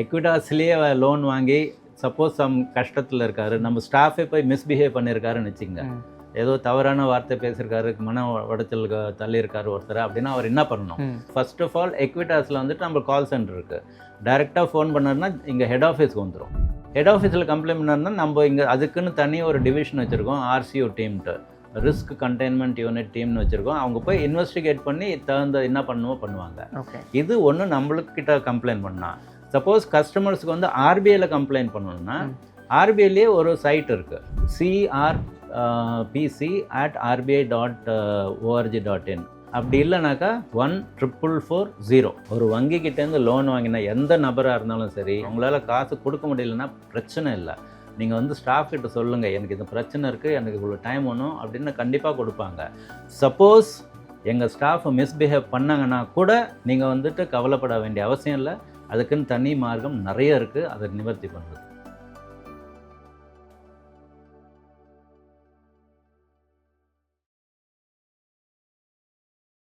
எக்விடாஸ்லேயே loan வாங்கி suppose கஷ்டத்தில் இருக்காரு, நம்ம ஸ்டாஃபே போய் மிஸ்பிஹேவ் பண்ணியிருக்காருன்னு வச்சுங்க, ஏதோ தவறான வார்த்தை பேசியிருக்காரு, மன உடைச்சலுக்கு தள்ளியிருக்காரு ஒருத்தர் அப்படின்னா அவர் என்ன பண்ணணும்? ஃபர்ஸ்ட் ஆஃப் ஆல் எக்விடாஸில் வந்துட்டு நம்ம கால் சென்டர் இருக்குது, டைரெக்டாக ஃபோன் பண்ணாருன்னா இங்கே ஹெட் ஆஃபீஸ்க்கு வந்துடும். ஹெட் ஆஃபீஸில் கம்ப்ளைண்ட் பண்ணாருன்னா நம்ம இங்கே அதுக்குன்னு தனி ஒரு டிவிஷன் வச்சுருக்கோம், ஆர்சிஓ டீம்ட்டு, ரிஸ்க் கண்டெய்ன்மெண்ட் யூனிட் டீம்னு வச்சுருக்கோம். அவங்க போய் இன்வெஸ்டிகேட் பண்ணி தகுந்த என்ன பண்ணுவாங்க. இது ஒன்று நம்மளுக்கிட்ட கம்ப்ளைண்ட் பண்ணால். சப்போஸ் கஸ்டமர்ஸுக்கு வந்து ஆர்பிஐயில் கம்ப்ளைண்ட் பண்ணணும்னா ஆர்பிஐலேயே ஒரு சைட் இருக்குது, crpc@rbi.org.in. அப்படி இல்லைனாக்கா 14440. ஒரு வங்கிக்கிட்டேருந்து லோன் வாங்கினா எந்த நபராக இருந்தாலும் சரி, உங்களால் காசு கொடுக்க முடியலன்னா பிரச்சனை இல்லை, நீங்கள் வந்து ஸ்டாஃப் கிட்ட சொல்லுங்கள், எனக்கு இந்த பிரச்சனை இருக்குது, எனக்கு இவ்வளோ டைம் வேணும் அப்படின்னு கண்டிப்பாக கொடுப்பாங்க. சப்போஸ் எங்கள் ஸ்டாஃபை மிஸ்பிஹேவ் பண்ணாங்கன்னா கூட நீங்கள் வந்துட்டு கவலைப்பட வேண்டிய அவசியம் இல்லை, அதுக்குன்னு தனி மார்க்கம் நிறைய இருக்குது, அதை நிவர்த்தி பண்ணுறது.